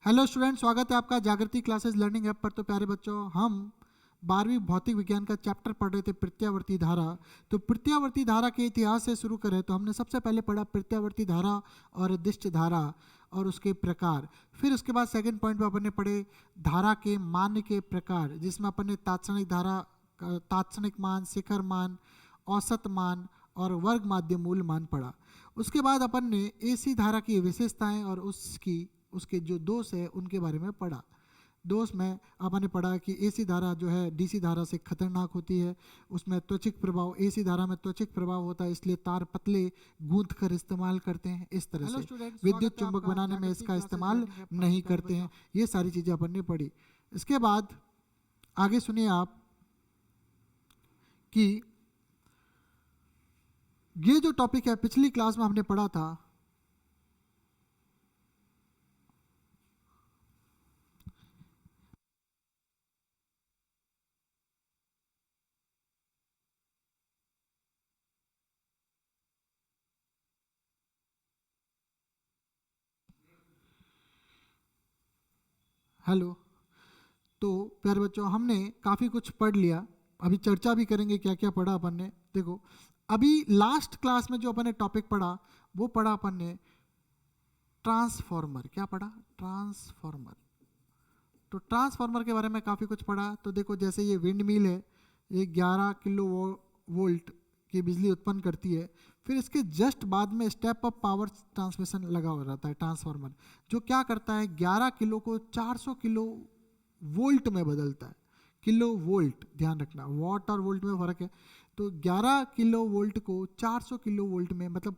Hello student, स्वागत है आपका जागृति क्लासेस लर्निंग ऐप पर। तो प्यारे बच्चों, हम 12वीं भौतिक विज्ञान का चैप्टर पढ़ रहे थे प्रत्यावर्ती धारा। तो प्रत्यावर्ती धारा के इतिहास से शुरू करें तो हमने सबसे पहले पढ़ा प्रत्यावर्ती धारा और दिष्ट धारा और उसके प्रकार। फिर उसके बाद सेकंड पॉइंट पे अपन ने पढ़े धारा के मान के प्रकार, जिसमें अपन ने तात्क्षणिक धारा, तात्क्षणिक मान, शिखर मान, औसत मान और वर्ग माध्य मूल मान पढ़ा। उसके बाद अपन ने एसी धारा की विशेषताएं और उसके जो दोष है उनके बारे में पढ़ा। दोष में अपन ने पढ़ा कि एसी धारा जो है डीसी धारा से खतरनाक होती है, उसमें त्वचिक प्रभाव, एसी धारा में त्वचिक प्रभाव होता है, इसलिए तार पतले गूंथ कर इस्तेमाल करते हैं। इस तरह से विद्युत चुंबक बनाने में इसका इस्तेमाल नहीं करते हैं। ये सारी चीजें अपन ने पढ़ी। इसके बाद आगे सुनिए आप कि ये जो टॉपिक है पिछली क्लास में हमने पढ़ा था, हेलो। तो प्यारे बच्चों, हमने काफ़ी कुछ पढ़ लिया, अभी चर्चा भी करेंगे क्या क्या पढ़ा अपन ने। देखो, अभी लास्ट क्लास में जो अपन ने टॉपिक पढ़ा वो पढ़ा अपन ने ट्रांसफॉर्मर। क्या पढ़ा? ट्रांसफॉर्मर। तो ट्रांसफॉर्मर के बारे में काफ़ी कुछ पढ़ा। तो देखो, जैसे ये विंड मिल है, ये 11 किलो वोल्ट की बिजली उत्पन्न करती है। फिर इसके जस्ट बाद में स्टेप अप पावर ट्रांसमिशन लगा हुआ रहता है ट्रांसफॉर्मर, जो क्या करता है 11 किलो को 400 किलो वोल्ट में बदलता है। किलो वोल्ट, ध्यान रखना, वॉट और वोल्ट में फर्क है। तो 11 किलो वोल्ट को 400 किलो वोल्ट में, मतलब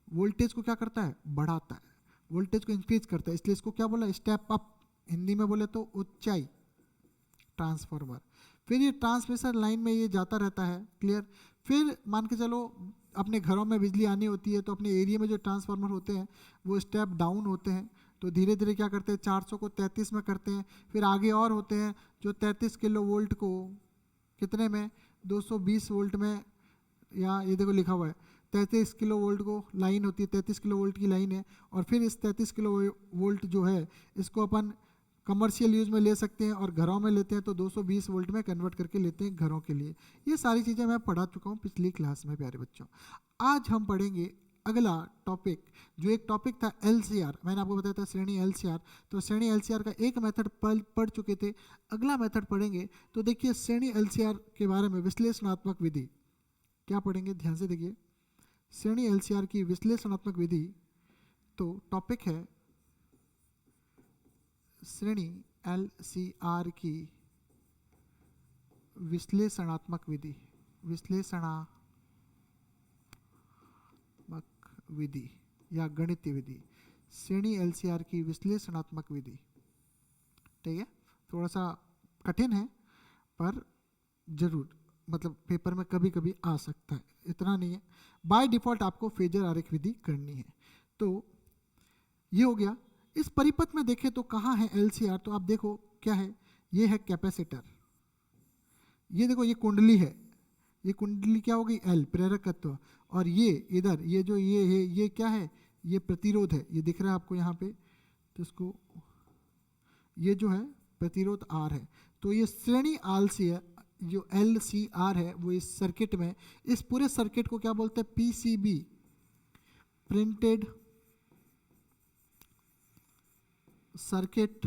वोल्टेज को क्या करता है? बढ़ाता है, वोल्टेज को इंक्रीज करता है। इसलिए इसको क्या बोला? Step up. हिंदी में बोले तो ऊंचाई ट्रांसफॉर्मर। फिर ये ट्रांसमिशन लाइन में ये जाता रहता है। क्लियर? फिर मान के चलो अपने घरों में बिजली आनी होती है तो अपने एरिया में जो ट्रांसफार्मर होते हैं वो स्टेप डाउन होते हैं। तो धीरे धीरे क्या करते हैं, 400 को 33 में करते हैं। फिर आगे और होते हैं जो 33 किलो वोल्ट को कितने में, 220 वोल्ट में, या ये देखो लिखा हुआ है 33 किलो वोल्ट को लाइन होती है, 33 किलो वोल्ट की लाइन है। और फिर इस 33 किलो वोल्ट जो है इसको अपन कमर्शियल यूज़ में ले सकते हैं और घरों में लेते हैं तो 220 वोल्ट में कन्वर्ट करके लेते हैं घरों के लिए। ये सारी चीज़ें मैं पढ़ा चुका हूँ पिछली क्लास में प्यारे बच्चों। आज हम पढ़ेंगे अगला टॉपिक, जो एक टॉपिक था एलसीआर। मैंने आपको बताया था श्रेणी एलसीआर। तो श्रेणी एलसीआर का एक मेथड पढ़ चुके थे, अगला मेथड पढ़ेंगे। तो देखिए श्रेणी एलसीआर के बारे में विश्लेषणात्मक विधि क्या पढ़ेंगे, ध्यान से देखिए। श्रेणी एलसीआर की विश्लेषणात्मक विधि, तो टॉपिक है श्रेणी एलसीआर की विश्लेषणात्मक विधि। विश्लेषणात्मक विधि या गणितीय विधि, श्रेणी एलसीआर की विश्लेषणात्मक विधि। ठीक है, थोड़ा सा कठिन है पर जरूर, मतलब पेपर में कभी कभी आ सकता है, इतना नहीं है। बाय डिफॉल्ट आपको फेजर आरेख विधि करनी है। तो ये हो गया। इस परिपथ में देखें तो कहाँ है एलसीआर, तो आप देखो क्या है, ये है कैपेसिटर। ये देखो ये कुंडली है, ये कुंडली क्या होगी? एल, प्रेरकत्व। और ये इधर ये जो ये है ये क्या है? ये प्रतिरोध है, ये दिख रहा है आपको यहाँ पे। तो इसको, ये जो है प्रतिरोध आर है। तो ये श्रेणी आलसी है, जो एल सी आर है वो इस सर्किट में, इस पूरे सर्किट को क्या बोलते हैं? PCB, printed circuit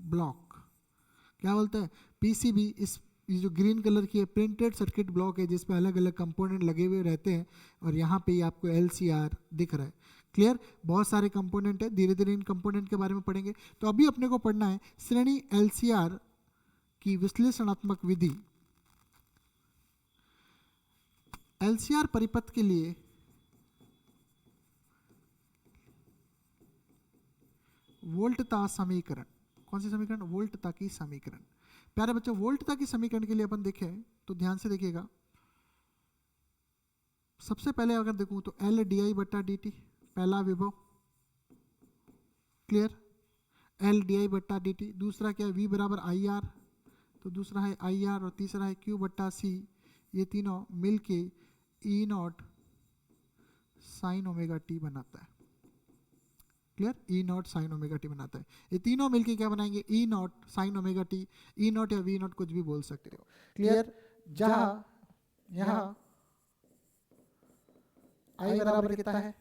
block. क्या बोलते हैं? पीसीबी। इस ये जो ग्रीन कलर की है प्रिंटेड सर्किट ब्लॉक है, जिसपे अलग अलग कंपोनेंट लगे हुए रहते हैं। और यहाँ पे ये आपको एलसीआर दिख रहा है। क्लियर? बहुत सारे कंपोनेंट है, धीरे धीरे इन कंपोनेंट के बारे में पढ़ेंगे। तो अभी अपने को पढ़ना है श्रेणी एलसीआर की विश्लेषणात्मक विधि। एलसीआर परिपथ के लिए वोल्टता समीकरण, कौन सी समीकरण? वोल्टता की समीकरण। प्यारे बच्चों, वोल्टता की समीकरण के लिए अपन देखें तो ध्यान से देखिएगा। सबसे पहले अगर देखूं तो एल डी आई बट्टा डी टी, पहला विभव। क्लियर? एल डी आई बट्टा डी टी। दूसरा क्या है? वी बराबर आई आर, तो दूसरा है आई आर। और तीसरा है क्यू बट्टा सी। ये तीनों मिल के e naught sine omega t बनाता है। Clear, e naught sine omega t बनाता है। ये तीनों मिलके क्या बनाएंगे, e naught sine omega t, e naught या वी नॉट कुछ भी बोल सकते हो। क्लियर, जहां यहाँ आई बराबर कितना है,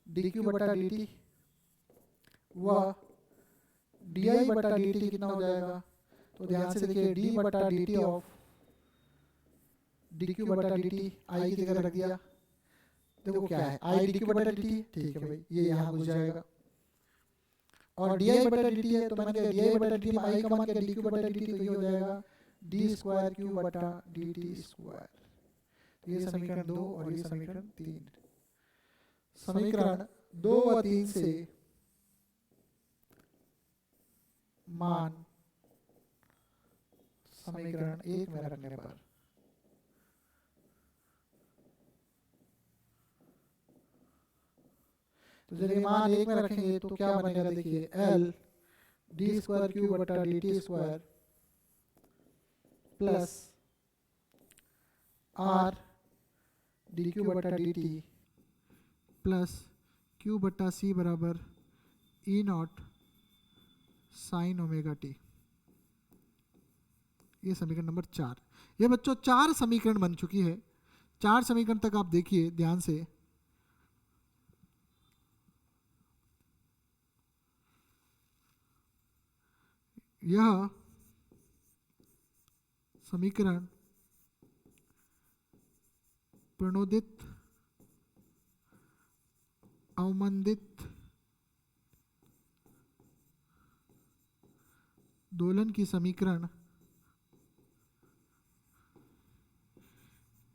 डी क्यू बटा डी टी, वह डी आई बटा डी टी कितना हो जाएगा, तो ध्यान से देखिए डी बटा D T of D Q बटा डी टी आई की जगह रख दिया। देखो क्या है, आई डी क्यू बटा डी टी, ठीक है भाई, ये यहाँ घुस जाएगा। और डी आई बटा डी टी है, तो मैंने कहा डी आई बटा डी टी में आई का मान डी क्यू बटा डी टी, तो ये हो जाएगा डी स्क्वायर क्यू बटा डी टी स्क्वायर। ये समीकरण 2 और ये समीकरण 3। समीकरण 2 व 3 से मान समीकरण 1 में रखने पर तो जब मान 1 में रखेंगे तो क्या बनेगा, देखिए एल डी स्क्वायर क्यू बटा D T square plus R D Q बटा डी टी प्लस क्यू बटा सी बराबर e naught sine omega t. ये समीकरण नंबर 4। ये बच्चों 4 समीकरण बन चुकी है। 4 समीकरण तक आप देखिए ध्यान से। यह समीकरण प्रणोदित अवमंदित दोलन की समीकरण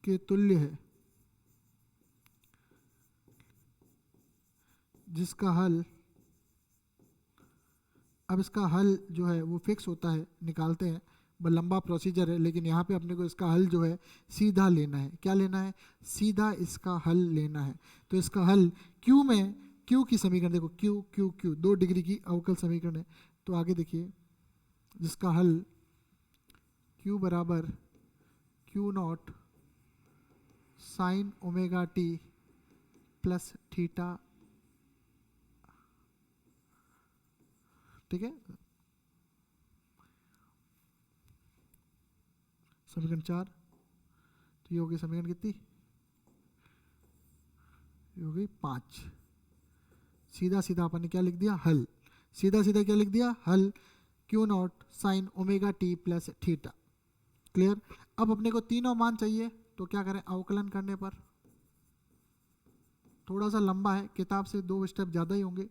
के तुल्य है, जिसका हल, अब इसका हल जो है वो फिक्स होता है, निकालते हैं, लंबा प्रोसीजर है, लेकिन यहाँ पे अपने को इसका हल जो है सीधा लेना है। क्या लेना है, सीधा इसका हल लेना है। तो इसका हल Q में, Q की समीकरण देखो, Q Q Q 2 डिग्री की अवकल समीकरण है। तो आगे देखिए, जिसका हल Q बराबर Q not sine omega t plus theta, ठीक है। समीकरण 4। तो ये हो गई समीकरण कितनी, ये हो गई 5। सीधा सीधा अपन ने क्या लिख दिया, हल। सीधा सीधा क्या लिख दिया, हल Q naught sine omega t plus theta. Clear. अब अपने को तीनों मान चाहिए, तो क्या करें, अवकलन करने पर थोड़ा सा लंबा है, किताब से 2 स्टेप ज़्यादा ही होंगे।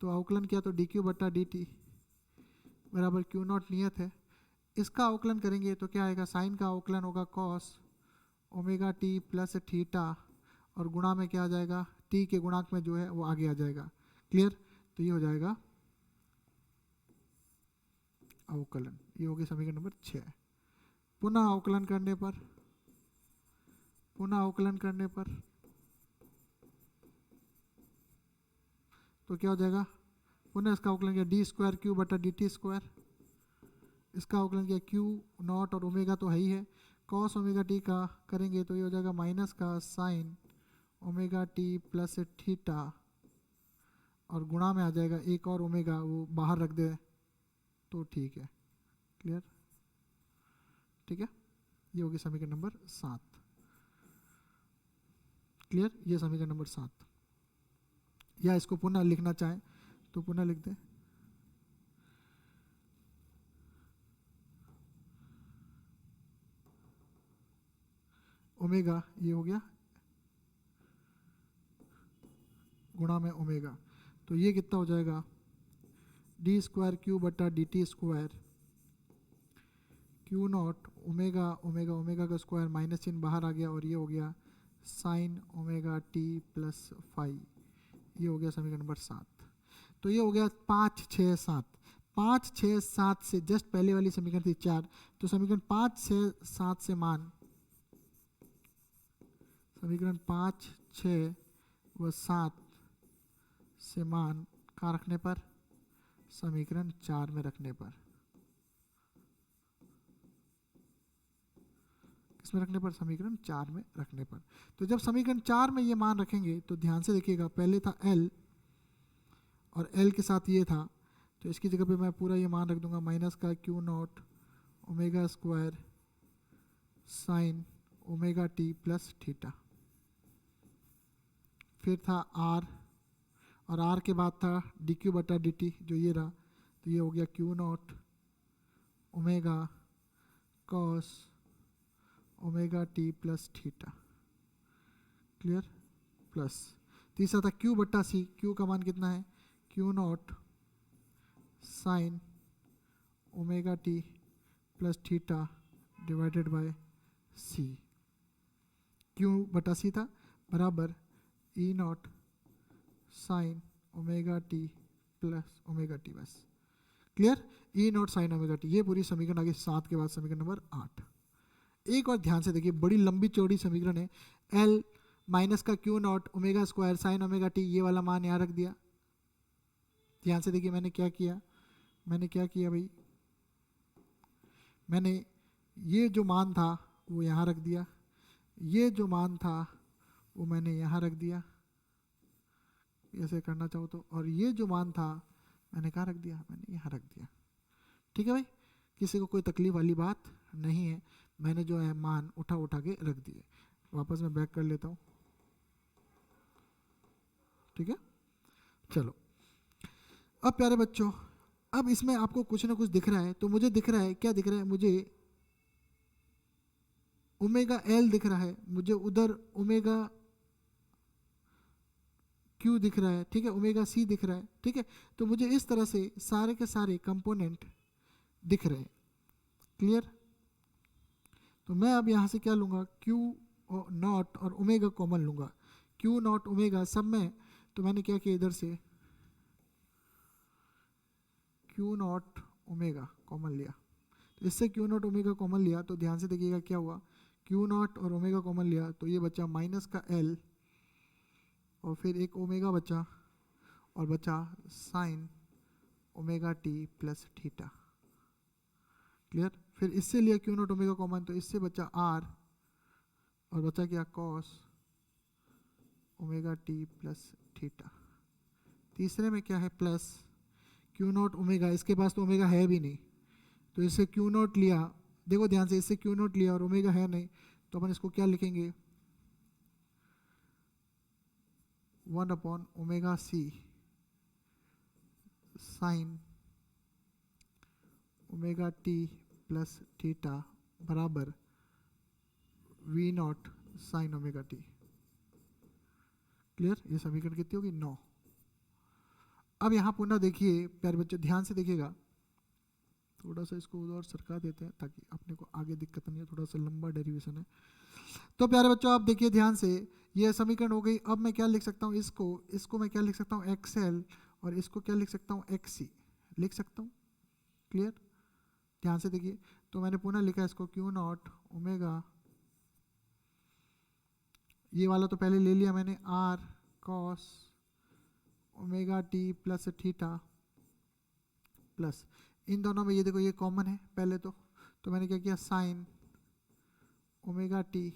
तो अवकलन किया तो डी क्यू बटा डी टी बराबर क्यू नॉट नियत है। इसका अवकलन करेंगे तो क्या आएगा, साइन का अवकलन होगा cos omega t plus theta, और गुणा में क्या आ जाएगा, टी के गुणांक में जो है वो आगे आ जाएगा। क्लियर। तो ये हो जाएगा अवकलन। ये हो गया समीकरण नंबर 6। पुनः अवकलन करने पर, पुनः अवकलन करने पर तो क्या हो जाएगा, पुनः इसका अवकलन किया डी स्क्वायर क्यू बटा डी टी स्क्वायर, इसका अवकलन किया क्यू नॉट और ओमेगा तो है ही है, कॉस ओमेगा टी का करेंगे तो ये हो जाएगा माइनस का sign omega t plus theta, और गुणा में आ जाएगा एक और ओमेगा, वो बाहर रख दे तो ठीक है। क्लियर, ठीक है। ये होगी समीकरण नंबर 7। क्लियर, ये समीकरण नंबर 7। या इसको पुनः लिखना चाहें तो पुनः लिख दें, ओमेगा ये हो गया गुणा में ओमेगा, तो ये कितना हो जाएगा, डी स्क्वायर क्यू बटा D T square Q naught omega omega omega का स्क्वायर, माइनस चिन्ह बाहर आ गया, और ये हो गया साइन ओमेगा टी प्लस 5। ये हो गया समीकरण नंबर 7। तो ये हो गया 5 6 7। 5 6 7 से जस्ट पहले वाली समीकरण थी 4, तो समीकरण 5 6 7 से मान, समीकरण 5 6 व 7 से मान कहाँ रखने पर, समीकरण 4 में रखने पर। किसमें रखने पर, समीकरण 4 में रखने पर। तो जब समीकरण 4 में ये मान रखेंगे तो ध्यान से देखिएगा, पहले था L और L के साथ ये था, तो इसकी जगह पे मैं पूरा ये मान रख दूंगा माइनस का Q naught omega square sine omega t plus theta. फिर था R, और R के बाद था डी क्यू बटा डी टी, जो ये रहा, तो ये हो गया Q naught omega cos omega t plus theta. Clear, plus तीसरा था Q बट्टा C, Q का मान कितना है, q naught sine omega t plus theta divided by C। Q बटा C था बराबर e naught sine omega t plus omega t, बस। Clear, e naught sine omega t, ये पूरी समीकरण आ गई 7 के बाद समीकरण नंबर 8। एक और ध्यान से देखिए, बड़ी लंबी चौड़ी समीकरण है। L माइनस का Q naught omega square sine omega t, ये वाला मान यहाँ रख दिया। ध्यान से देखिए मैंने क्या किया भाई, मैंने ये जो मान था वो यहाँ रख दिया, ये जो मान था वो मैंने यहाँ रख दिया, ऐसे करना चाहो तो, और ये जो मान था मैंने कहाँ रख दिया, मैंने यहाँ रख दिया। ठीक है भाई, किसी को कोई तकलीफ वाली बात नहीं है, मैंने जो है मान उठा के रख दिए। वापस मैं बैक कर लेता हूँ, ठीक है। चलो, अब प्यारे बच्चों, अब इसमें आपको कुछ ना कुछ दिख रहा है, तो मुझे दिख रहा है, क्या दिख रहा है, मुझे ओमेगा एल दिख रहा है, मुझे उधर ओमेगा क्यू दिख रहा है, ठीक है, ओमेगा सी दिख रहा है, ठीक है। तो मुझे इस तरह से सारे के सारे कंपोनेंट दिख रहे हैं। क्लियर, तो मैं अब यहाँ से क्या लूँगा, क्यू नॉट और ओमेगा कॉमन लूँगा, क्यू नॉट ओमेगा सब में, तो मैंने क्या किया, इधर से क्यू नॉट ओमेगा कॉमन लिया, तो इससे क्यू नॉट ओमेगा कॉमन लिया, तो ध्यान से देखिएगा क्या हुआ, क्यू नॉट और ओमेगा कॉमन लिया, तो ये बचा माइनस का एल और फिर एक ओमेगा बचा, और बचा sign omega t plus theta. Clear, फिर इससे लिया क्यू नॉट ओमेगा कॉमन, तो इससे बचा आर और बचा क्या, cos omega t plus theta. तीसरे में क्या है, प्लस क्यू नॉट ओमेगा, इसके पास तो ओमेगा है भी नहीं, तो इससे क्यू नॉट लिया, देखो ध्यान से, इससे क्यू नॉट लिया और ओमेगा है नहीं, तो अपन इसको क्या लिखेंगे, 1 upon omega c sine omega t plus theta बराबर v naught sine omega t. Clear, ये समीकरण कितनी होगी, 9। अब यहाँ पुनः देखिए प्यारे बच्चों, ध्यान से देखिएगा, थोड़ा सा इसको उधर सरका देते हैं ताकि अपने को आगे दिक्कत नहीं है, थोड़ा सा लंबा डेरिवेशन है। तो प्यारे बच्चों आप देखिए ध्यान से, ये समीकरण हो गई। अब मैं क्या लिख सकता हूँ, इसको मैं क्या लिख सकता हूँ, एक्सएल, और इसको क्या लिख सकता हूँ, एक्सी लिख सकता हूँ। क्लियर, ध्यान से देखिए, तो मैंने पुनः लिखा इसको क्यू नॉट ओमेगा, ये वाला तो पहले ले लिया मैंने, r cos omega t plus theta plus, इन दोनों में ये देखो ये कॉमन है पहले तो मैंने क्या किया, साइन ओमेगा टी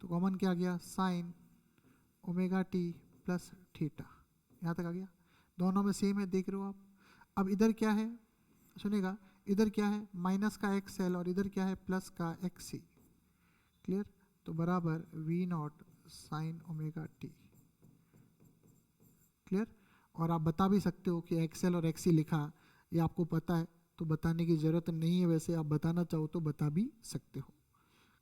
तो कॉमन क्या आ गया, sign omega t plus theta, यहाँ तक आ गया। दोनों में सेम है, देख रहे हो आप। अब इधर क्या है, सुनेगा, इधर क्या है, माइनस का एक्स एल, और इधर क्या है, प्लस का एक्स सी। क्लियर, तो बराबर v naught sine omega t. Clear, और आप बता भी सकते हो कि एक्सएल और एक्सी लिखा, ये आपको पता है, तो बताने की ज़रूरत नहीं है, वैसे आप बताना चाहो तो बता भी सकते हो।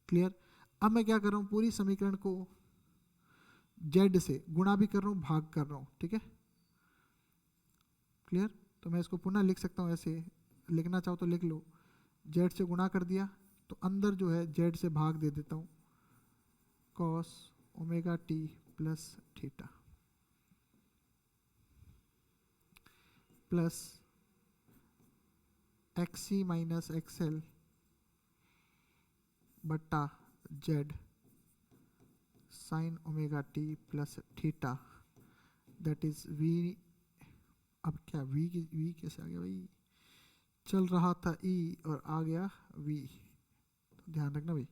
क्लियर, अब मैं क्या कर रहा हूँ, पूरी समीकरण को जेड से गुणा भी कर रहा हूँ, भाग कर रहा हूँ, ठीक है। क्लियर, तो मैं इसको पुनः लिख सकता हूँ, ऐसे लिखना चाहो तो लिख लो, जेड से गुणा कर दिया, तो अंदर जो है जेड से भाग दे देता हूँ, cos omega t plus theta plus XC minus XL बट्टा Z sine omega t plus theta, that is v अब क्या वी कैसे आ गया भाई, चल रहा था ई और आ गया वी, तो ध्यान रखना भाई,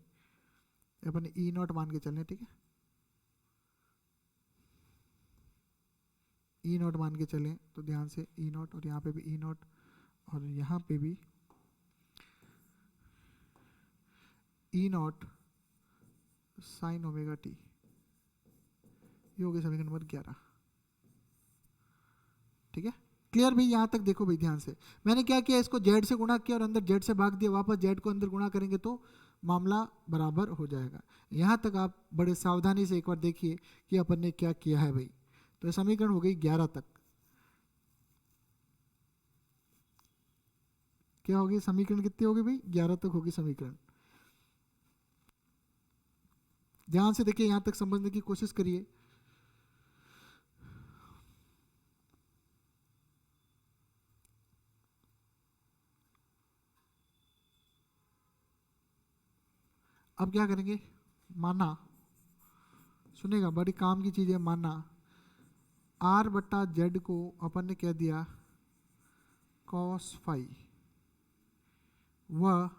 अपन ई नॉट मान के चलने, ठीक है, ई नॉट मान के चलें तो ध्यान से ई नॉट, और यहाँ पे भी ई नॉट, और यहाँ पे भी ई नॉट साइन ओमेगा टी, ये हो गया समीकरण नंबर 11, ठीक है। क्लियर भाई, यहाँ तक देखो भाई ध्यान से, मैंने क्या किया, इसको जेड से गुणा किया और अंदर जेड से भाग दिया, वापस जेड को अंदर गुणा करेंगे तो मामला बराबर हो जाएगा। यहाँ तक आप बड़े सावधानी से एक बार देखिए कि अपन ने क्या किया है भाई। तो समीकरण हो गई 11 तक, क्या होगी समीकरण, कितनी होगी भाई, 11 तक होगी समीकरण। ध्यान से देखिए, यहाँ तक समझने की कोशिश करिए। अब क्या करेंगे, माना, सुनेगा, बड़ी काम की चीज है, माना आर बट्टा जेड को अपन ने कह दिया कॉस फाई, वह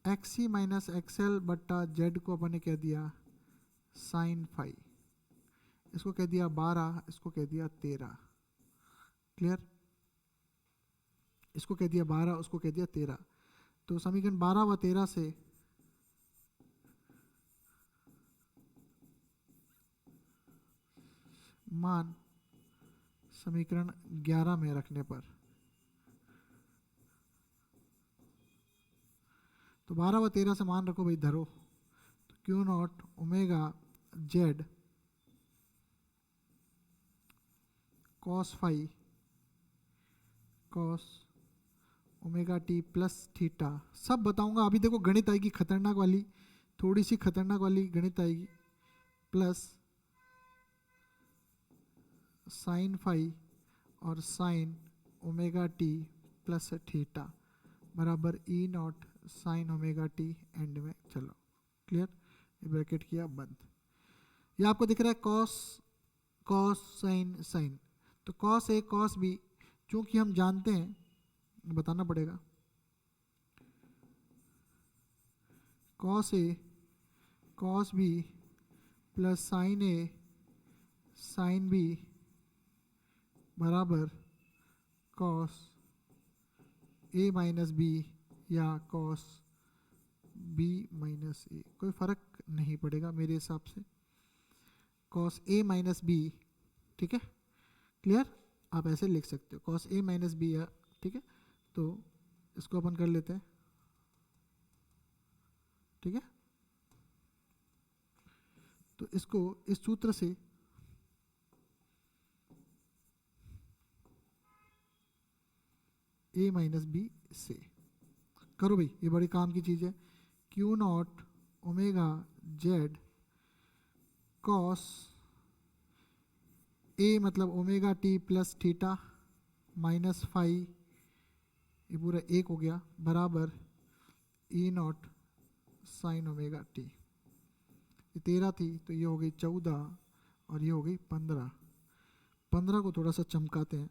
एक्स सी माइनस एक्सएल बट्टा जेड को अपन ने कह दिया साइन फाई, इसको कह दिया 12, इसको कह दिया 13, क्लियर, इसको कह दिया 12, उसको कह दिया 13। तो समीकरण 12 व 13 से मान समीकरण 11 में रखने पर, तो 12 व 13 से मान रखो भाई, धरो, तो q naught omega z cos phi cos omega t plus theta, सब बताऊंगा अभी, देखो गणित आएगी खतरनाक वाली, थोड़ी सी खतरनाक वाली गणित आएगी, प्लस साइन फाई और sine omega t plus theta बराबर e naught sine omega t end में, चलो क्लियर, ये ब्रैकेट किया बंद। ये आपको दिख रहा है कॉस कॉस साइन साइन, तो कॉस ए कॉस बी, चूंकि हम जानते हैं, बताना पड़ेगा, cos A cos B plus sign A sine B बराबर कॉस ए माइनस बी या कॉस बी माइनस ए, कोई फर्क नहीं पड़ेगा मेरे हिसाब से, कॉस ए माइनस बी, ठीक है, क्लियर, आप ऐसे लिख सकते हो कॉस ए माइनस बी, या ठीक है, तो इसको अपन कर लेते हैं, ठीक है, तो इसको इस सूत्र से ए माइनस बी से करो भाई, ये बड़ी काम की चीज है, q naught omega z cos a मतलब omega t plus theta minus phi, ये पूरा एक हो गया, बराबर e naught sine omega t, ये 13 थी तो ये हो गई 14 और ये हो गई 15, 15 को थोड़ा सा चमकाते हैं,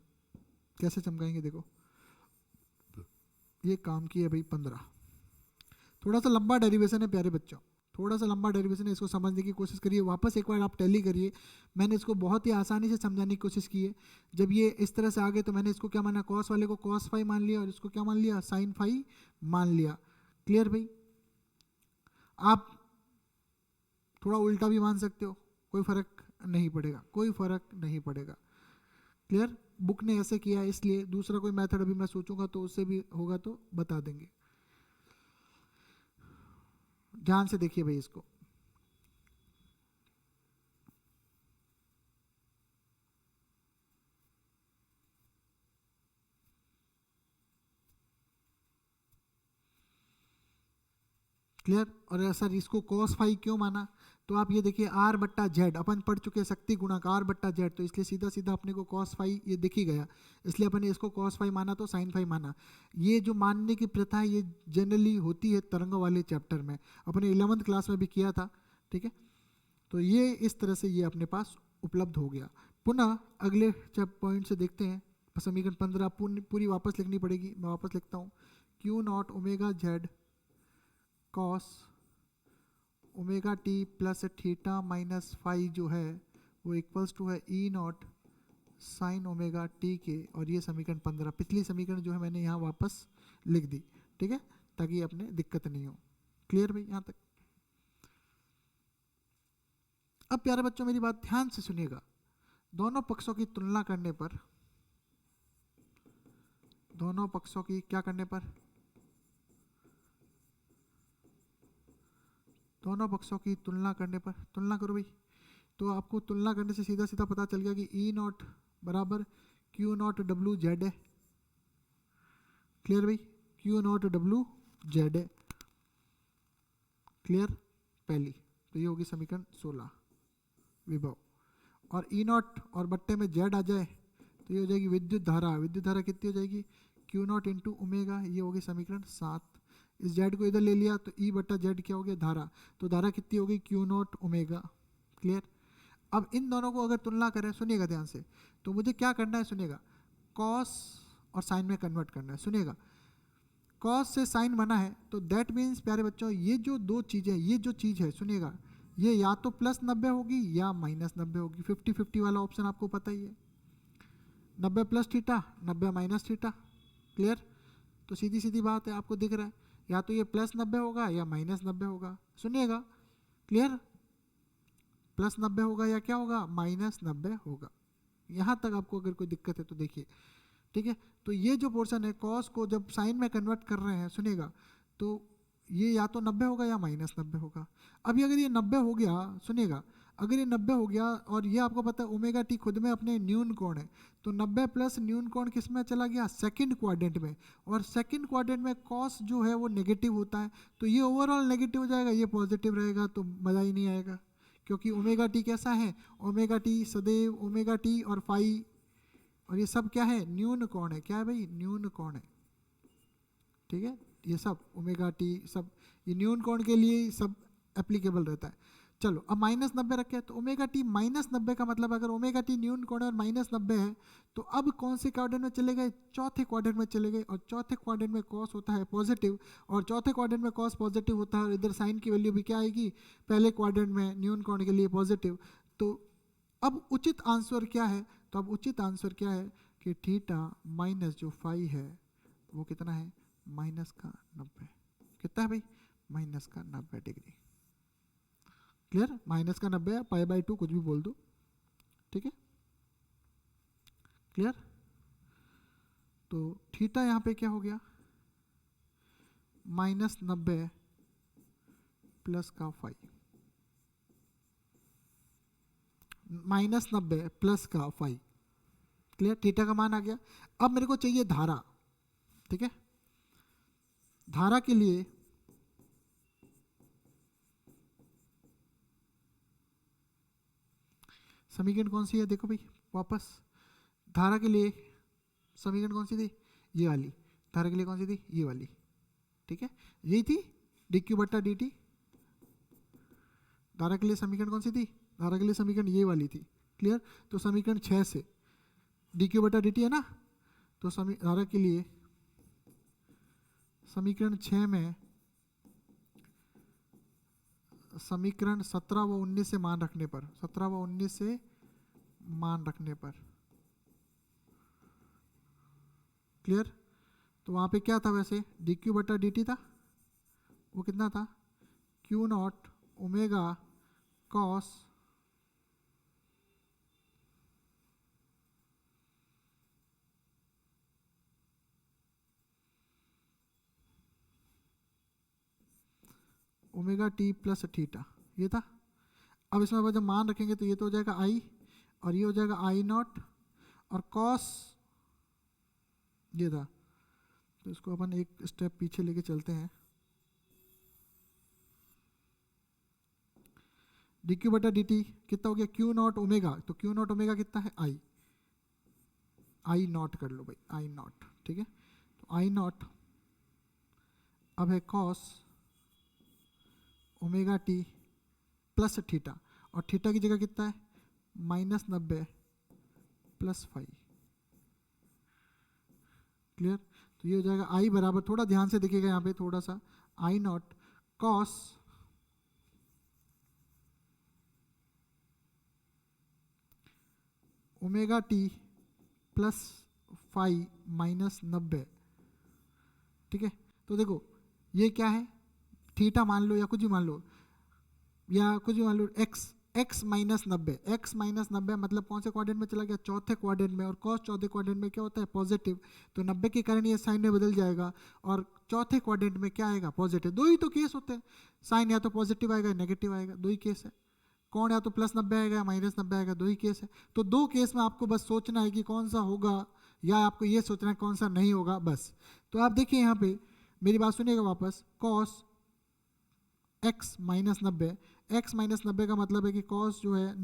कैसे चमकाएंगे देखो, ये काम की है भाई 15, थोड़ा सा लंबा डेरिवेशन है प्यारे बच्चों, थोड़ा सा लंबा डेरिवेशन है, इसको समझने की कोशिश करिए, वापस एक बार आप टैली करिए, मैंने इसको बहुत ही आसानी से समझाने की कोशिश की है, जब ये इस तरह से आ गए तो मैंने इसको क्या माना, कॉस वाले को कॉस फाई मान लिया और इसको क्या मान लिया, साइन फाई मान लिया, क्लियर भाई। आप थोड़ा उल्टा भी मान सकते हो, कोई फर्क नहीं पड़ेगा, कोई फर्क नहीं पड़ेगा, क्लियर, बुक ने ऐसे किया है इसलिए, दूसरा कोई मेथड अभी मैं सोचूंगा तो उससे भी होगा तो बता देंगे, ध्यान से देखिए भाई इसको, क्लियर, और सर इसको cos फाई क्यों माना, तो आप ये देखिए आर बट्टा जेड अपन पढ़ चुके हैं, शक्ति गुणक आर बट्टा जेड, तो इसलिए सीधा सीधा अपने को cos फाई ये दिख ही गया, इसलिए अपन ने इसको cos फाई माना तो साइन फाई माना। ये जो मानने की प्रथा है ये जनरली होती है तरंगों वाले चैप्टर में, अपने 11th क्लास में भी किया था, ठीक है, तो ये इस तरह से ये अपने पास उपलब्ध हो गया। पुनः अगले पॉइंट से देखते हैं, समीकरण 15 पूरी वापस लिखनी पड़ेगी, मैं वापस लिखता हूँ। Q naught omega z cos omega t plus theta minus phi जो है वो इक्वल्स टू है e naught sine omega t के, और ये समीकरण 15, पिछली समीकरण जो है मैंने यहाँ वापस लिख दी, ठीक है, ताकि अपने दिक्कत नहीं हो। क्लियर भाई यहाँ तक? अब प्यारे बच्चों मेरी बात ध्यान से सुनिएगा। दोनों पक्षों की तुलना करने पर, दोनों पक्षों की क्या करने पर, दोनों पक्षों की तुलना करने पर, तुलना करो भाई, तो आपको तुलना करने से सीधा सीधा पता चल गया कि ई नॉट बराबर क्यू नॉट डब्ल्यू जेड है। क्लियर भाई? क्यू नॉट डब्ल्यू जेड है। क्लियर? पहली तो ये होगी समीकरण 16 विभव, और ई नॉट और बट्टे में जेड आ जाए तो ये हो जाएगी विद्युत धारा। विद्युत धारा कितनी हो जाएगी? क्यू नॉट इंटू ओमेगा, ये होगी समीकरण 7। इस जेड को इधर ले लिया तो ई बट्टा जेड क्या हो गया? धारा। तो धारा कितनी होगी? Q naught omega. क्लियर? अब इन दोनों को अगर तुलना करें, सुनिएगा ध्यान से, तो मुझे क्या करना है, सुनिएगा, कॉस और साइन में कन्वर्ट करना है। सुनिएगा, कॉस से साइन बना है तो दैट मीन्स प्यारे बच्चों ये जो दो चीज़ें, ये जो चीज़ है, सुनिएगा, ये या तो प्लस 90 होगी या माइनस 90 होगी। 50-50 वाला ऑप्शन आपको पता ही है, 90 plus theta 90 minus theta. Clear? तो सीधी सीधी बात है, आपको दिख रहा है, या तो ये प्लस 90 होगा या माइनस 90 होगा। सुनिएगा, क्लियर? प्लस 90 होगा या क्या होगा? माइनस 90 होगा। यहाँ तक आपको अगर कोई दिक्कत है तो देखिए, ठीक है। तो ये जो पोर्शन है, कॉस को जब साइन में कन्वर्ट कर रहे हैं, सुनिएगा, तो ये या तो 90 होगा या माइनस 90 होगा। अभी अगर ये 90 हो गया, सुनिएगा, अगर ये 90 हो गया और ये आपको पता है ओमेगा टी खुद में अपने न्यून कोण है, तो 90 प्लस न्यून कोण किस में चला गया? सेकंड क्वाड्रेंट में। और सेकंड क्वाड्रेंट में कॉस जो है वो नेगेटिव होता है, तो ये ओवरऑल नेगेटिव हो जाएगा, ये पॉजिटिव रहेगा, तो मज़ा ही नहीं आएगा। क्योंकि ओमेगा टी कैसा है? ओमेगा टी सदैव ओमेगा टी और फाई और ये सब क्या है? न्यून कोण है। क्या है भाई? न्यून कोण है। ठीक है, ये सब ओमेगा टी सब ये न्यून कोण के लिए सब एप्लीकेबल रहता है। चलो अब माइनस 90 रखे, तो ओमेगा टी माइनस 90 का मतलब अगर ओमेगा टी न्यून कोण है और माइनस 90 है, तो अब कौन से क्वाड्रेंट में चले गए? चौथे क्वाड्रेंट में चले गए। और चौथे क्वाड्रेंट में कॉस होता है पॉजिटिव, और चौथे क्वाड्रेंट में कॉस पॉजिटिव होता है, और इधर साइन की वैल्यू भी क्या आएगी? पहले क्वाड्रेंट में न्यून कोण के लिए पॉजिटिव। तो अब उचित आंसर क्या है? तो अब उचित आंसर क्या है कि थीटा माइनस जो फाई है वो कितना है? माइनस का 90। कितना है भाई? माइनस का 90 डिग्री। क्लियर? माइनस का 90 है, पाई बाई 2 कुछ भी बोल दो, ठीक है। क्लियर? तो थीटा यहाँ पे क्या हो गया? माइनस 90 प्लस का फाई, माइनस 90 प्लस का फाई। क्लियर? थीटा का मान आ गया। अब मेरे को चाहिए धारा, ठीक है। धारा के लिए समीकरण कौन सी है? देखो भाई वापस, धारा के लिए समीकरण कौन सी थी? ये वाली। धारा के लिए कौन सी थी? ये वाली, ठीक है, यही थी, डी क्यू बट्टा डी टी। धारा के लिए समीकरण कौन सी थी? धारा के लिए समीकरण ये वाली थी। क्लियर? तो समीकरण 6 से डी क्यू बट्टा डी टी है ना, तो धारा के लिए समीकरण 6 में समीकरण 17 व 19 से मान रखने पर, 17 व 19 से मान रखने पर, क्लियर? तो वहाँ पे क्या था वैसे? डी क्यू बटा डी टी था, वो कितना था? Q naught omega cos omega t plus theta, ये था। अब इसमें जब मान रखेंगे तो ये तो हो जाएगा आई, और ये हो जाएगा आई नॉट, और कॉस ये था। तो इसको अपन एक स्टेप पीछे लेके चलते हैं। डी क्यू बटा डी टी कितना हो गया? क्यू नॉट ओमेगा, तो क्यू नॉट ओमेगा कितना है? आई, आई नॉट कर लो भाई, आई नॉट, ठीक है। तो आई नॉट अब है cos omega t plus theta, और थीटा की जगह कितना है? Minus 90 plus phi. क्लियर। तो ये हो जाएगा आई बराबर, थोड़ा ध्यान से देखिएगा यहाँ पे थोड़ा सा, i naught cos omega t plus five minus 90। ठीक है, तो देखो ये क्या है, थीटा मान लो या कुछ भी मान लो, या कुछ भी मान लो, x माइनस 90, x माइनस 90 मतलब कौन से क्वाड्रेंट में चला गया, चौथे क्वाड्रेंट में, और कॉस चौथे क्वाड्रेंट में क्या होता है, पॉजिटिव, तो 90 के कारण ये साइन में बदल जाएगा, और चौथे क्वाड्रेंट में क्या आएगा, पॉजिटिव। दो ही तो केस होते हैं, साइन या तो पॉजिटिव आएगा नेगेटिव आएगा, दो ही केस है। कौन या तो प्लस 90 आएगा या माइनस 90 आएगा, दो ही केस है। तो दो केस में आपको बस सोचना है कि कौन सा होगा, या आपको ये सोचना है कौन सा नहीं होगा, बस। तो आप देखिए यहाँ पे मेरी बात सुनिएगा वापस, cos x minus 90, x minus 90 का मतलब है कि कॉस जो है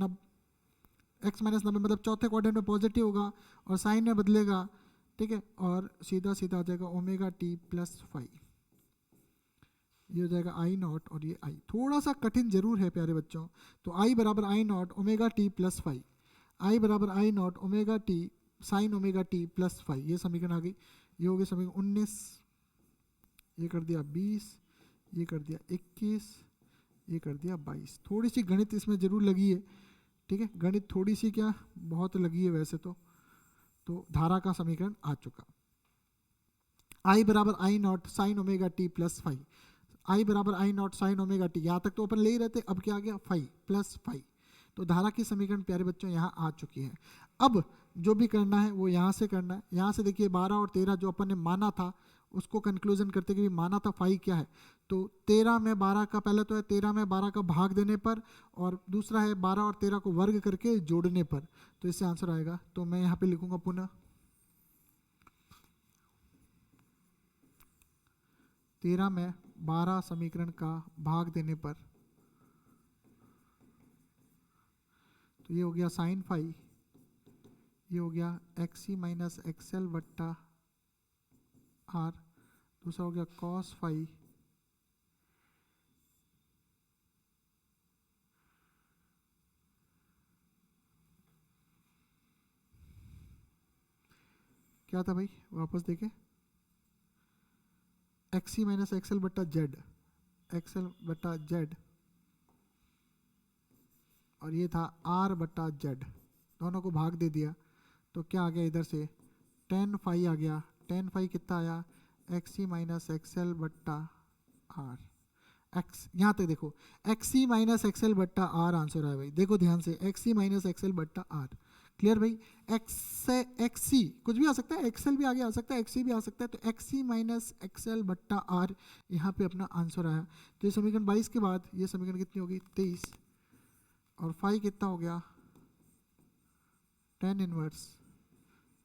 x माइनस 90 मतलब चौथे क्वाड्रेंट में पॉजिटिव होगा और साइन में बदलेगा। ठीक है, और सीधा सीधा आ जाएगा ओमेगा टी प्लस 5, ये हो जाएगा आई नॉट, और ये आई थोड़ा सा कठिन जरूर है प्यारे बच्चों। तो आई बराबर i naught omega t plus 5, i बराबर i naught omega t sine omega t plus 5, ये समीकरण आ गई। ये हो गया समीकरण 19, ये कर दिया 20, ये कर दिया 21, ये कर दिया 22। थोड़ी सी गणित इसमें जरूर लगी है, ठीक है, गणित थोड़ी सी क्या बहुत लगी है वैसे तो धारा का समीकरण आ चुका। आई बराबर i naught sine omega t plus 5, i बराबर i naught sine omega t, यहाँ तक तो अपन ले ही रहते, अब क्या आ गया 5 प्लस 5। तो धारा की समीकरण प्यारे बच्चों यहाँ आ चुकी है। अब जो भी करना है वो यहाँ से करना है। यहाँ से देखिए 12 और 13 जो अपन ने माना था उसको कंक्लूजन करते कि माना था 5 क्या है, तो 13 में 12 का, पहले तो है 13 में 12 का भाग देने पर, और दूसरा है 12 और 13 को वर्ग करके जोड़ने पर, तो इससे आंसर आएगा। तो मैं यहाँ पे लिखूंगा पुनः 13 में 12 समीकरण का भाग देने पर, तो ये हो गया साइन 5, ये हो गया एक्स माइनस एक्सएल बट्टा आर, दूसरा हो गया कॉस 5 क्या था भाई, वापस देखें, एक्सी माइनस एक्सएल बट्टा जेड, एक्सएल बट्टा जेड, और ये था आर बट्टा जेड, दोनों को भाग दे दिया, तो क्या आ गया इधर से tan फाई आ गया। tan फाई कितना आया, एक्सी माइनस एक्सएल बट्टा आर, एक्स यहाँ तक देखो, एक्सी माइनस एक्सएल बट्टा आर आंसर है भाई, देखो ध्यान से, एक्सी माइनस एक्सएल बट्टा आर, क्लियर भाई। एक्स से एक्सी कुछ भी आ सकता है, एक्सएल भी आगे आ सकता है, एक्सी भी आ सकता है, तो एक्सी माइनस एक्सएल बट्टा आर यहाँ पे अपना आंसर आया। तो ये समीकरण 22 के बाद ये समीकरण कितनी होगी 23, और फाइव कितना हो गया tan inverse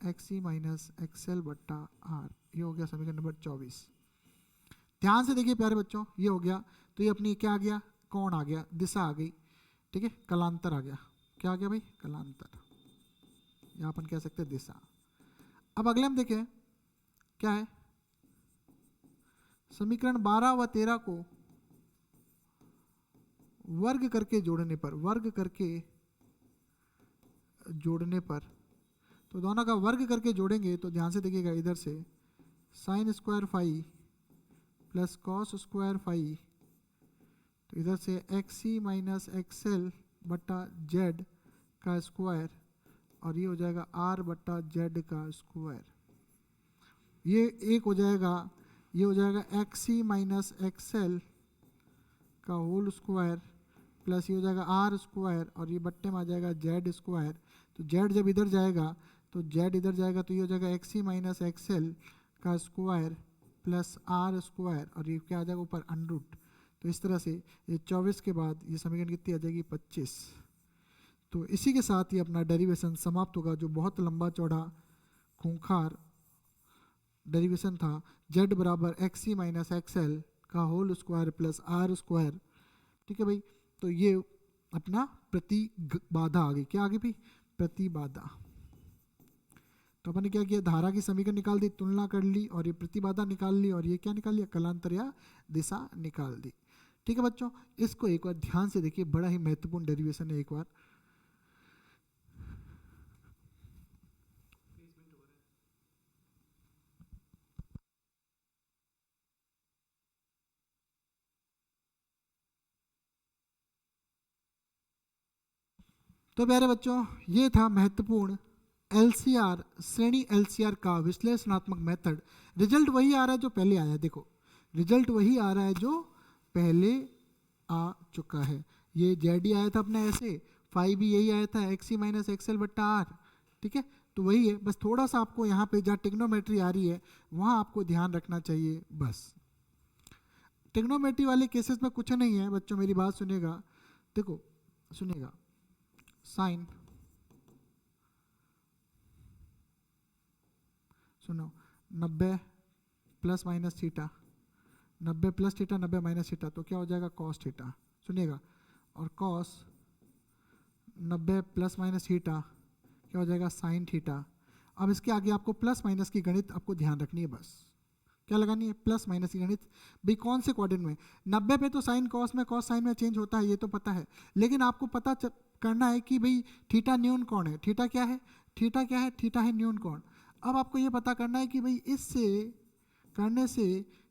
XC minus XL बट्टा आर, ये हो गया समीकरण नंबर 24। ध्यान से देखिए प्यारे बच्चों, ये हो गया, तो ये अपनी क्या आ गया, कौन आ गया, दिशा आ गई, ठीक है, कलांतर आ गया, क्या आ गया भाई, कलांतर, यहाँ अपन कह सकते हैं दिशा। अब अगले हम देखें क्या है, समीकरण 12 व 13 को वर्ग करके जोड़ने पर, वर्ग करके जोड़ने पर, तो दोनों का वर्ग करके जोड़ेंगे तो ध्यान से देखिएगा, इधर से sine square 5 plus cos square 5, तो इधर से एक्सी माइनस एक्सएल बट्टा जेड का स्क्वायर, और ये हो जाएगा आर बट्टा जेड का स्क्वायर, ये एक हो जाएगा, ये हो जाएगा एक्सी माइनस एक्सएल का होल स्क्वायर प्लस ये हो जाएगा आर स्क्वायर, और ये बट्टे में आ जाएगा जेड स्क्वायर, तो जेड जब इधर जाएगा तो जेड इधर जाएगा, तो ये हो जाएगा एक्सी माइनस एक्सएल का स्क्वायर प्लस आर स्क्वायर, और ये क्या आ जाएगा ऊपर अनरूट। तो इस तरह से ये 24 के बाद ये समीकरण कितनी आ जाएगी 25। तो इसी के साथ ही अपना डेरिवेशन समाप्त होगा, जो बहुत लंबा चौड़ा खूंखार डेरिवेशन था, जेड बराबर एक्सी माइनस एक्सएल का whole square plus R square, ठीक है भाई। तो ये अपना प्रतिबाधा आ गई, क्या आ गई भाई, प्रतिबाधा। तो अपन ने क्या किया, धारा की समीकरण निकाल दी, तुलना कर ली, और ये प्रतिबाधा निकाल ली, और ये क्या निकाल लिया, कलांतर या दिशा निकाल दी। ठीक है बच्चों, इसको एक बार ध्यान से देखिए, बड़ा ही महत्वपूर्ण डेरिवेशन है। एक बार तो प्यारे बच्चों ये था महत्वपूर्ण एलसीआर, श्रेणी एलसीआर का विश्लेषणात्मक मेथड। रिजल्ट वही आ रहा है जो पहले आया है, देखो रिजल्ट वही आ रहा है जो पहले आ चुका है। ये जेड आया था अपना ऐसे, फाइव भी यही आया था, एक्स माइनस एक्सएल बट्टा आर, ठीक है। तो वही है, बस थोड़ा सा आपको यहाँ पे जहाँ टिग्नोमेट्री आ रही है वहाँ आपको ध्यान रखना चाहिए बस। टिग्नोमेट्री वाले केसेस में कुछ नहीं है बच्चों, मेरी बात सुनिएगा, देखो सुनिएगा, साइन, सुनो 90 plus minus theta, 90 plus theta 90 minus theta, तो क्या हो जाएगा कॉस थीटा, सुनिएगा। और कॉस 90 प्लस माइनस थीटा क्या हो जाएगा साइन थीटा। अब इसके आगे आपको प्लस माइनस की गणित आपको ध्यान रखनी है, बस क्या लगानी है, प्लस माइनस की गणित। भाई कौन से क्वाड्रेंट में, 90 पे तो साइन कॉस में, कॉस साइन में चेंज होता है, ये तो पता है, लेकिन आपको पता करना है कि भाई थीटा न्यून कौन है, थीटा क्या है, थीटा क्या है, थीटा है न्यून कौन। अब आपको ये पता करना है कि भाई इससे करने से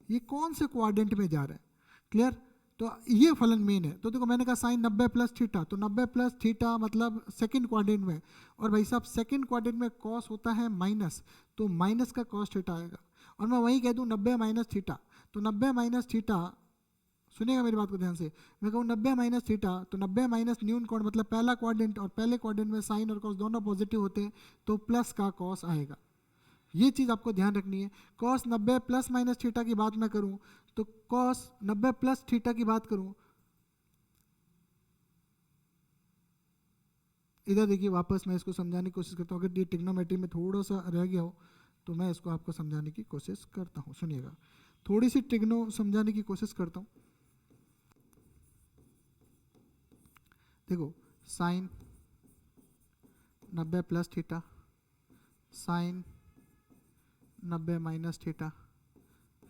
ये कौन से क्वाड्रेंट में जा रहा है, क्लियर। तो ये फलन मेन है। तो देखो मैंने कहा साइन 90 प्लस थीटा, तो 90 प्लस थीटा मतलब सेकंड क्वाड्रेंट में, और भाई साहब सेकंड क्वाड्रेंट में कॉस होता है माइनस, तो माइनस का कॉस थीटा आएगा। और मैं वही कह दूं 90 माइनस थीटा, तो 90 माइनस थीटा, सुनिएगा मेरी बात को ध्यान से, मैं कहूँ 90 माइनस थीटा, तो 90 माइनस न्यून कोण मतलब पहला क्वाड्रेंट, और पहले क्वाड्रेंट में साइन और कॉस दोनों पॉजिटिव होते हैं, तो प्लस का कॉस आएगा। ये चीज़ आपको ध्यान रखनी है। कॉस 90 प्लस माइनस थीटा की बात मैं करूं, तो कॉस 90 प्लस थीटा की बात करूं, इधर देखिए वापस मैं इसको समझाने की कोशिश करता हूँ, अगर ये ट्रिग्नोमेट्री में थोड़ा सा रह गया हो तो मैं इसको आपको समझाने की कोशिश करता हूँ। सुनिएगा, थोड़ी सी ट्रिग्नो समझाने की कोशिश करता हूँ। देखो sine 90 plus theta, sine 90 minus theta,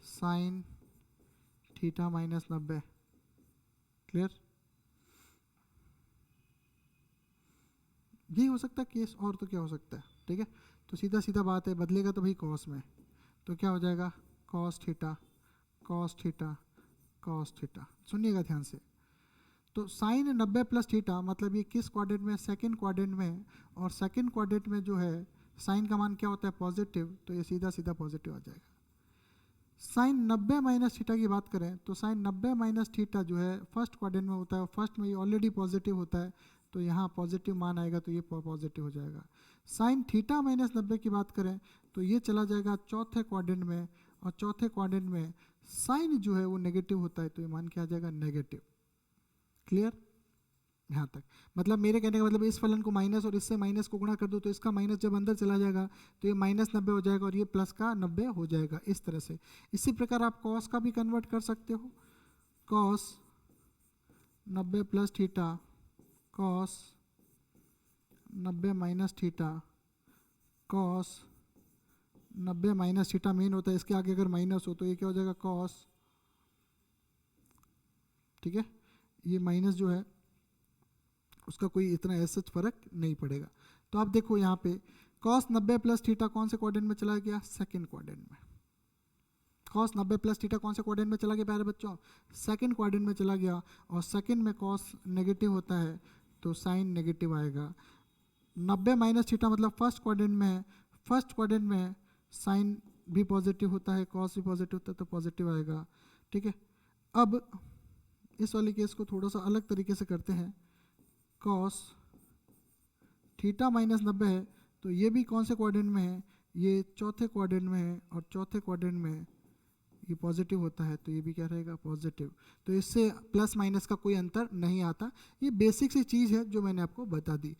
sine theta minus 90, clear. यही हो सकता है केस, और तो क्या हो सकता है, ठीक है। तो सीधा सीधा बात है, बदलेगा तो भाई कॉस में, तो क्या हो जाएगा cos theta, cos theta, cos theta. सुनिएगा ध्यान से, तो साइन 90 प्लस थीटा मतलब ये किस क्वाड्रेंट में, सेकंड क्वाड्रेंट में, और सेकंड क्वाड्रेंट में जो है साइन का मान क्या होता है पॉजिटिव, तो ये सीधा सीधा पॉजिटिव आ जाएगा। साइन 90 माइनस थीटा की बात करें तो साइन 90 माइनस थीटा जो है फर्स्ट क्वाड्रेंट में होता है, फर्स्ट में ये ऑलरेडी पॉजिटिव होता है, तो यहाँ पॉजिटिव मान आएगा, तो ये पॉजिटिव हो जाएगा। साइन थीटा माइनस 90 की बात करें तो ये चला जाएगा चौथे क्वाड्रेंट में, और चौथे क्वाड्रेंट में साइन जो है वो नेगेटिव होता है, तो ये मान क्या आ जाएगा नेगेटिव, क्लियर। यहाँ तक मतलब मेरे कहने का मतलब इस फलन को माइनस और इससे माइनस को गुणा कर दो, तो इसका माइनस जब अंदर चला जाएगा तो ये माइनस 90 हो जाएगा, और ये प्लस का 90 हो जाएगा, इस तरह से। इसी प्रकार आप कॉस का भी कन्वर्ट कर सकते हो, cos 90 plus theta, cos 90 minus theta, cos 90 minus theta main होता है, इसके आगे अगर माइनस हो तो ये क्या हो जाएगा कॉस, ठीक है। ये माइनस जो है उसका कोई इतना ऐसा फर्क नहीं पड़ेगा। तो आप देखो यहाँ पे cos 90 प्लस थीटा कौन से क्वाड्रेंट में चला गया, सेकंड क्वाड्रेंट में। cos 90 प्लस थीटा कौन से क्वाड्रेंट में चला गया प्यारे बच्चों, सेकंड क्वाड्रेंट में चला गया, और सेकंड में cos नेगेटिव होता है तो साइन नेगेटिव आएगा। 90 माइनस थीटा मतलब फर्स्ट क्वाड्रेंट में है, फर्स्ट क्वाड्रेंट में साइन भी पॉजिटिव होता है, cos भी पॉजिटिव होता है, तो पॉजिटिव आएगा, ठीक है। अब इस वाले केस को थोड़ा सा अलग तरीके से करते हैं, कॉस थीटा माइनस 90 है, तो ये भी कौन से क्वाड्रेंट में है, ये चौथे क्वाड्रेंट में है, और चौथे क्वाड्रेंट में ये पॉजिटिव होता है, तो ये भी क्या रहेगा पॉजिटिव। तो इससे प्लस माइनस का कोई अंतर नहीं आता। ये बेसिक सी चीज़ है जो मैंने आपको बता दी,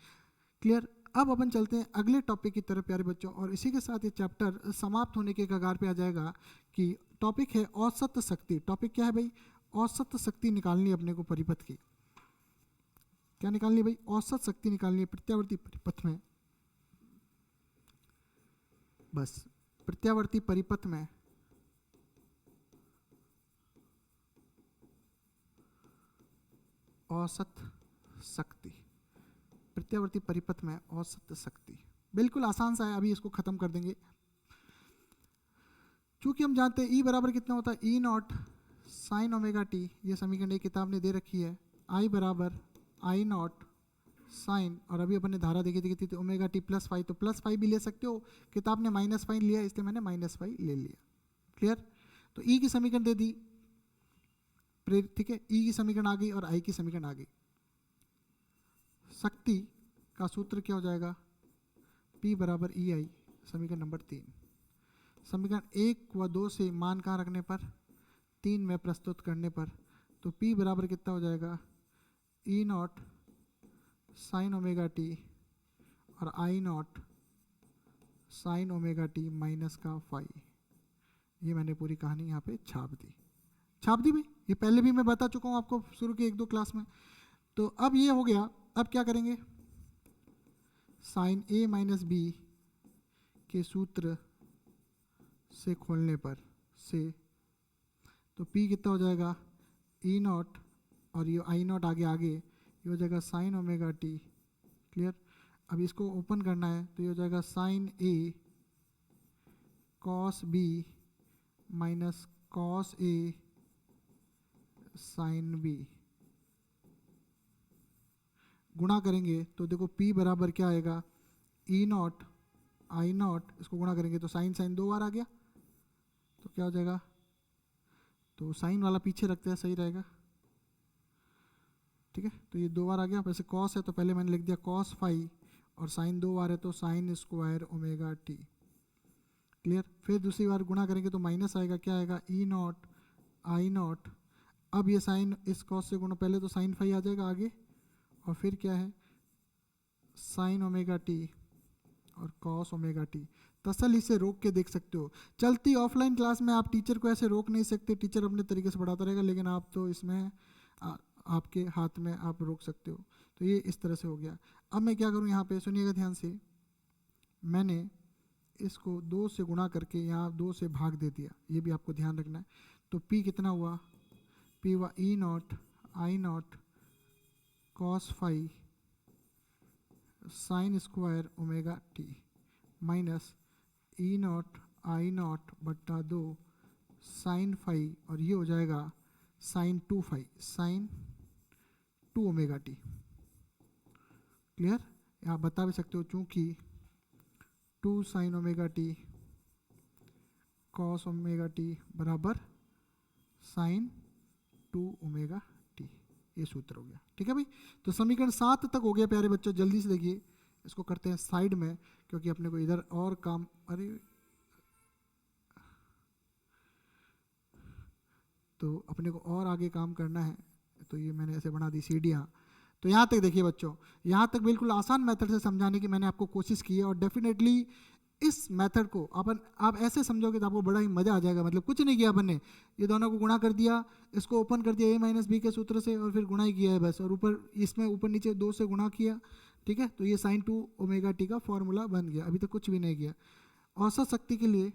क्लियर। अब अपन चलते हैं अगले टॉपिक की तरफ प्यारे बच्चों, और इसी के साथ ये चैप्टर समाप्त होने के कगार पे आ जाएगा। कि टॉपिक है औसत शक्ति। टॉपिक क्या है भाई, औसत शक्ति निकालनी है अपने को परिपथ की। क्या निकालनी है भाई, औसत शक्ति निकालनी है प्रत्यावर्ती परिपथ में। बस प्रत्यावर्ती परिपथ में औसत शक्ति, प्रत्यावर्ती परिपथ में औसत शक्ति, बिल्कुल आसान सा है, अभी इसको खत्म कर देंगे। चूंकि हम जानते हैं ई बराबर कितना होता है, e naught sine omega t, ये समीकरण एक किताब ने दे रखी है, आई बराबर आई नॉट साइन, और अभी अपन ने धारा देखी थी कितनी थी, ओमेगा टी प्लस फाइव, तो प्लस फाइव भी ले सकते हो, किताब ने माइनस फाइव लिया इसलिए मैंने माइनस फाइव ले लिया। क्लियर? तो ई की समीकरण दे दी, ठीक है, ई की समीकरण आ गई और आई की समीकरण आ गई। शक्ति का सूत्र क्या हो जाएगा, P बराबर ई आई, समीकरण नंबर 3। समीकरण 1 व 2 से मान कहाँ रखने पर, 3 में प्रस्तुत करने पर, तो P बराबर कितना हो जाएगा, e naught sine omega t और i naught sine omega t minus का फाई। ये मैंने पूरी कहानी यहाँ पे छाप दी भाई, ये पहले भी मैं बता चुका हूँ आपको शुरू के 1-2 क्लास में। तो अब ये हो गया, अब क्या करेंगे, साइन ए माइनस बी के सूत्र से खोलने पर से, तो P कितना हो जाएगा, ई नॉट और ये आई नॉट आगे ये हो जाएगा साइन ओमेगा टी। क्लियर? अब इसको ओपन करना है तो ये हो जाएगा sign A cos B minus cos A sine B. गुणा करेंगे तो देखो P बराबर क्या आएगा, ई नॉट आई नॉट, इसको गुणा करेंगे तो साइन साइन 2 बार आ गया, तो क्या हो जाएगा, तो साइन वाला पीछे रखते हैं, सही रहेगा। ठीक है, तो ये 2 बार आ गया, वैसे कॉस है तो पहले मैंने लिख दिया कॉस फाई, और साइन 2 बार है तो sign square omega t. Clear? फिर दूसरी बार गुणा करेंगे तो माइनस आएगा, क्या आएगा, ई नॉट आई नॉट, अब ये साइन इस कॉस से गुणा, पहले तो साइन फाई आ जाएगा आगे, और फिर क्या है, साइन ओमेगा टी और कॉस ओमेगा टी। तसल्ली से रोक के देख सकते हो। चलती ऑफलाइन क्लास में आप टीचर को ऐसे रोक नहीं सकते, टीचर अपने तरीके से पढ़ाता रहेगा, लेकिन आप तो इसमें आपके हाथ में, आप रोक सकते हो। तो ये इस तरह से हो गया। अब मैं क्या करूँ, यहाँ पे सुनिएगा ध्यान से, मैंने इसको 2 से गुणा करके यहाँ 2 से भाग दे दिया, ये भी आपको ध्यान रखना है। तो P कितना हुआ, P हुआ e naught i naught cos phi sine square omega t minus e naught i naught बट्टा 2 साइन फाई, और ये हो जाएगा sine 2 phi sine 2 omega t. Clear? आप बता भी सकते हो, चूंकि 2 sine omega t cos omega t बराबर साइन 2 ओमेगा टी, ये सूत्र हो गया। ठीक है भाई, तो समीकरण 7 तक हो गया प्यारे बच्चों। जल्दी से देखिए, इसको करते हैं साइड में, क्योंकि अपने को इधर और काम, अरे तो अपने को और आगे काम करना है, तो ये मैंने ऐसे बना दी सीढ़ियाँ। तो यहाँ तक देखिए बच्चों, यहाँ तक बिल्कुल आसान मेथड से समझाने की मैंने आपको कोशिश की है, और डेफिनेटली इस मेथड को आप ऐसे समझोगे तो आपको बड़ा ही मज़ा आ जाएगा। मतलब कुछ नहीं किया अपन ने, ये दोनों को गुणा कर दिया, इसको ओपन कर दिया ए माइनस बी के सूत्र से, और फिर गुणा ही किया है बस, और ऊपर इसमें ऊपर नीचे 2 से गुणा किया। ठीक है, तो ये साइन 2 ओमेगा टी का फॉर्मूला बन गया। अभी तक कुछ भी नहीं किया। औसत शक्ति के लिए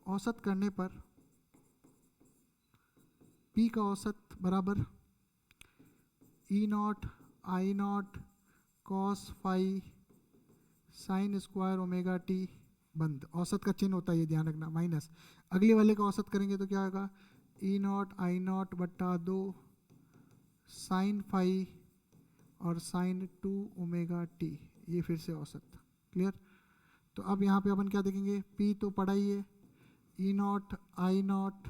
औसत करने पर P का औसत बराबर e naught i naught cos phi sine square omega t बंद, औसत का चिन्ह होता है, ये ध्यान रखना, माइनस। अगले वाले का औसत करेंगे तो क्या होगा, ई नॉट आई नॉट बट्टा 2 साइन फाई और साइन 2 ओमेगा टी, ये फिर से औसत। क्लियर? तो अब यहाँ पे अपन क्या देखेंगे, P तो पढ़ा ही है, e naught i naught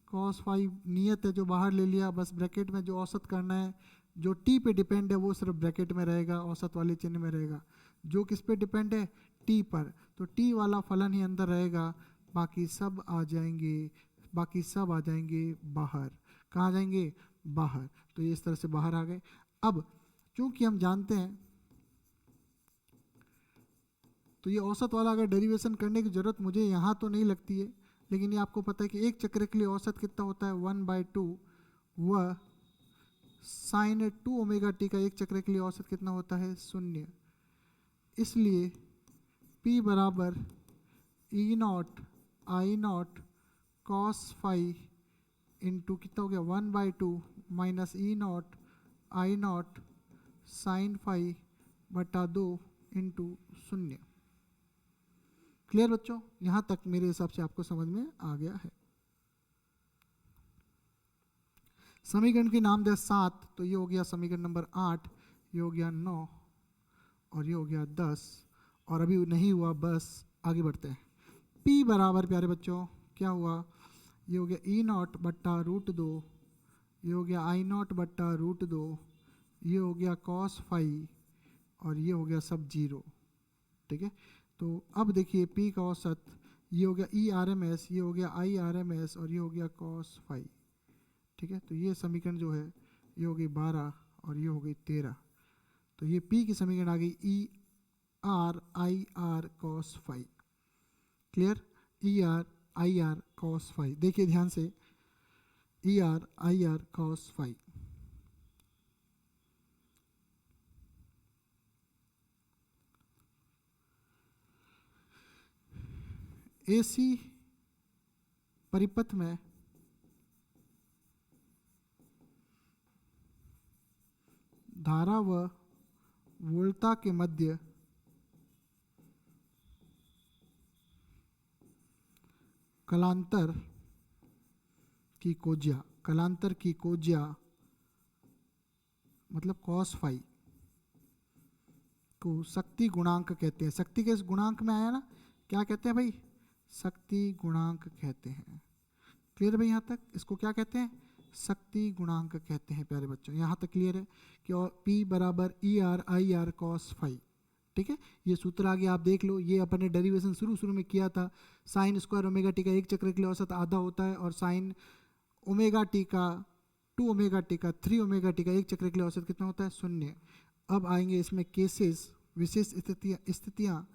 cos five नियत है जो बाहर ले लिया, बस ब्रैकेट में जो औसत करना है, जो टी पे डिपेंड है वो सिर्फ ब्रैकेट में रहेगा, औसत वाले चिन्ह में रहेगा। जो किस पे डिपेंड है, टी पर, तो टी वाला फलन ही अंदर रहेगा, बाकी सब आ जाएंगे, बाहर। कहाँ जाएंगे, बाहर। तो ये इस तरह से बाहर आ गए। अब चूंकि हम जानते हैं, तो ये औसत वाला अगर डेरिवेशन करने की जरूरत मुझे यहाँ तो नहीं लगती है, लेकिन ये आपको पता है कि एक चक्र के लिए औसत कितना होता है, 1/2, वह साइन 2 ओमेगा टी का एक चक्र के लिए औसत कितना होता है, 0। इसलिए P बराबर e naught i naught cos phi into कितना हो गया, 1/2 minus e naught i naught sine phi बटा 2 इंटू 0। क्लियर बच्चों? यहाँ तक मेरे हिसाब से आपको समझ में आ गया है। समीकरण के नाम दे 7, तो ये हो गया समीकरण नंबर 8, ये हो गया 9 और ये हो गया 10, और अभी नहीं हुआ, बस आगे बढ़ते हैं। P बराबर प्यारे बच्चों क्या हुआ, ये हो गया E0/√2, ये हो गया I0/√2, ये हो गया cos फाई, और ये हो गया सब 0। ठीक है, तो अब देखिए P का औसत, ये हो गया ERMS, ये हो गया IRMS, और ये हो गया cos फाई। ठीक है, तो ये समीकरण जो है ये हो गई 12 और ये हो गई 13। तो ये P की समीकरण आ गई ER/IR cos phi. Clear, ER/IR cos phi, देखिए ध्यान से, ER/IR cos फाई। AC परिपथ में धारा व वोल्टता के मध्य कलांतर की कोज्या, कलांतर की कोज्या मतलब cos फाई को शक्ति गुणांक कहते हैं। शक्ति के इस गुणांक में आया ना, क्या कहते हैं भाई, शक्ति गुणांक कहते हैं। क्लियर है भाई, यहाँ तक इसको क्या कहते हैं, शक्ति गुणांक कहते हैं प्यारे बच्चों। यहाँ तक क्लियर है कि P बराबर ER/IR cos फाई। ठीक है, ये सूत्र आगे आप देख लो, ये अपन ने डेरिवेशन शुरू में किया था। साइन स्क्वायर ओमेगा टी का एक चक्र के लिए औसत आधा होता है, और साइन ओमेगा टी का 2 ओमेगा टी का 3 ओमेगा टी का एक चक्र के लिए औसत कितना होता है, 0। अब आएंगे इसमें केसेस, विशेष स्थितियाँ।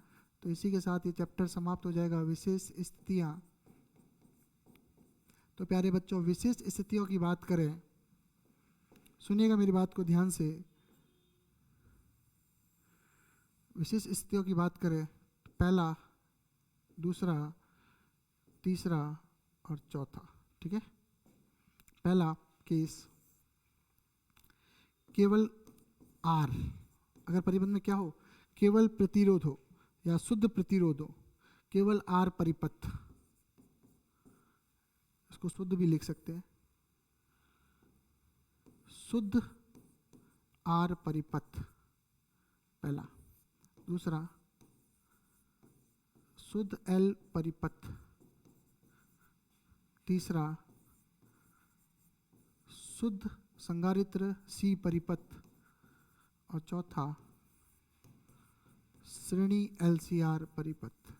तो इसी के साथ ये चैप्टर समाप्त हो जाएगा, विशेष स्थितियाँ। तो प्यारे बच्चों, विशेष स्थितियों की बात करें, सुनिएगा मेरी बात को ध्यान से। विशेष स्थितियों की बात करें तो पहला, दूसरा, तीसरा और चौथा। ठीक है, पहला केस, केवल R, अगर परिपथ में क्या हो, केवल प्रतिरोध हो या शुद्ध प्रतिरोध हो, केवल R परिपथ, इसको शुद्ध भी लिख सकते हैं, शुद्ध R परिपथ पहला। दूसरा, शुद्ध L परिपथ। तीसरा, शुद्ध संधारित्र C परिपथ। और चौथा, श्रेणी LCR परिपथ।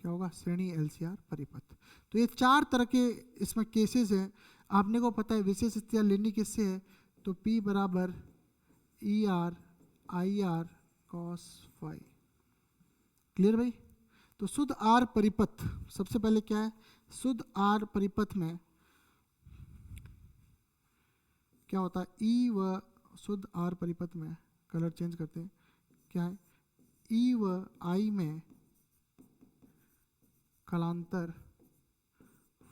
क्या होगा, श्रेणी LCR परिपथ। तो ये 4 तरह के इसमें केसेस हैं। आपने को पता है विशेष स्थितियाँ लेनी किससे है, तो P बराबर ER/IR cos फाई। क्लियर भाई, तो शुद्ध R परिपथ, सबसे पहले क्या है, शुद्ध R परिपथ में क्या होता है, E व शुद्ध R परिपथ में, कलर चेंज करते हैं, क्या है, E व I में कलांतर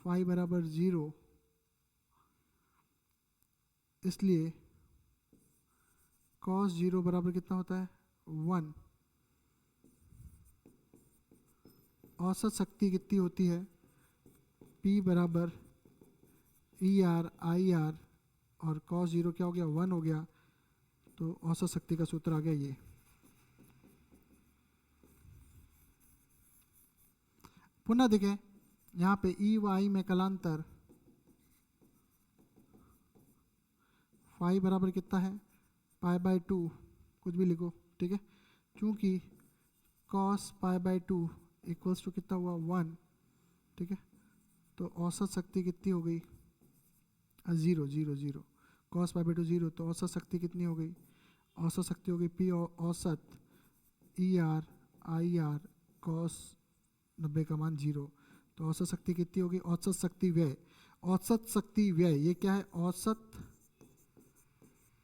फाई बराबर 0, इसलिए cos 0 बराबर कितना होता है, 1। औसत शक्ति कितनी होती है, P बराबर ER/IR, और cos 0 क्या हो गया, 1 हो गया। तो औसत शक्ति का सूत्र आ गया ये। पुनः देखें, यहाँ पे E व I में कलांतर फाई बराबर कितना है, π/2, कुछ भी लिखो। ठीक है, क्योंकि cos π/2 इक्वल्स टू कितना हुआ, 1। ठीक है, तो औसत शक्ति कितनी हो गई, 0 0 0, cos π/2 0, तो औसत शक्ति कितनी हो गई, औसत शक्ति हो गई P औसत ER/IR cos 90 का मान 0। तो औसत शक्ति कितनी होगी, औसत शक्ति व्यय, औसत शक्ति व्यय, ये क्या है, औसत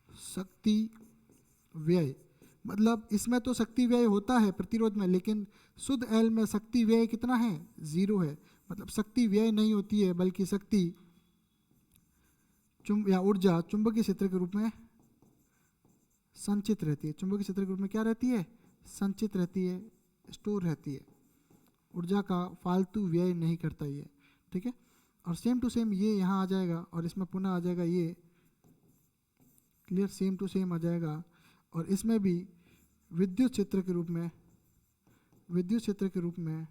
शक्ति व्यय, मतलब इसमें तो शक्ति व्यय होता है प्रतिरोध में, लेकिन शुद्ध L में शक्ति व्यय कितना है, 0 है। मतलब शक्ति व्यय नहीं होती है, बल्कि शक्ति या ऊर्जा चुंबकीय क्षेत्र के रूप में संचित रहती है। चुंबकीय क्षेत्र के रूप में क्या रहती है, संचित रहती है, स्टोर रहती है। ऊर्जा का फालतू व्यय नहीं करता ये। ठीक है, और सेम टू सेम ये यहाँ आ जाएगा और इसमें पुनः आ जाएगा ये, क्लियर, सेम टू सेम आ जाएगा। और इसमें भी विद्युत क्षेत्र के रूप में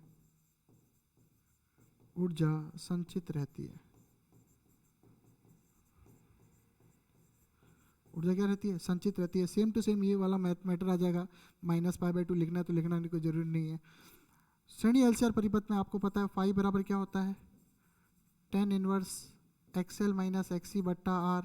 ऊर्जा संचित रहती है। ऊर्जा क्या रहती है? संचित रहती है। सेम टू सेम ये वाला मैटर आ जाएगा। -π/2 लिखना है तो लिखना नहीं, कोई जरूरी नहीं है। श्रेणी एलसीआर परिपथ में आपको पता है फाई बराबर क्या होता है? tan इनवर्स XL - XC बट्टा R।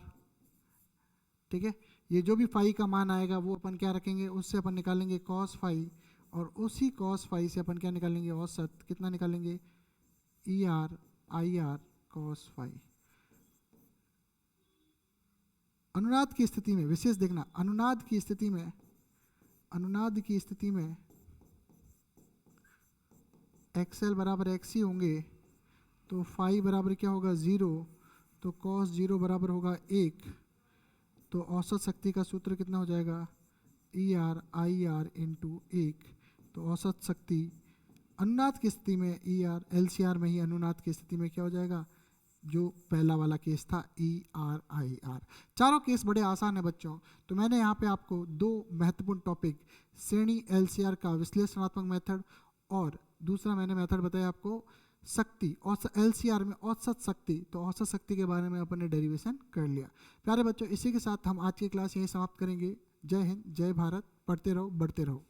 ठीक है, ये जो भी फाई का मान आएगा वो अपन क्या रखेंगे, उससे अपन निकालेंगे cos फाई, और उसी cos फाई से अपन क्या निकालेंगे, औसत कितना निकालेंगे, ER IR cos फाई। अनुनाद की स्थिति में विशेष देखना, अनुनाद की स्थिति में XL बराबर XC होंगे तो फाई बराबर क्या होगा, 0, तो cos 0 बराबर होगा 1, तो औसत शक्ति का सूत्र कितना हो जाएगा, ER IR इंटू 1। तो औसत शक्ति अनुनाद की स्थिति में ER, LCR में ही अनुनाद की स्थिति में क्या हो जाएगा, जो पहला वाला केस था ER IR। चारों केस बड़े आसान है बच्चों। तो मैंने यहाँ पे आपको दो महत्वपूर्ण टॉपिक, श्रेणी LCR का विश्लेषणात्मक मेथड और दूसरा मैंने मेथड बताया आपको शक्ति, औसत LCR में औसत शक्ति, तो औसत शक्ति के बारे में अपन ने डेरिवेशन कर लिया। प्यारे बच्चों, इसी के साथ हम आज की क्लास यहीं समाप्त करेंगे। जय हिंद, जय भारत, पढ़ते रहो, बढ़ते रहो।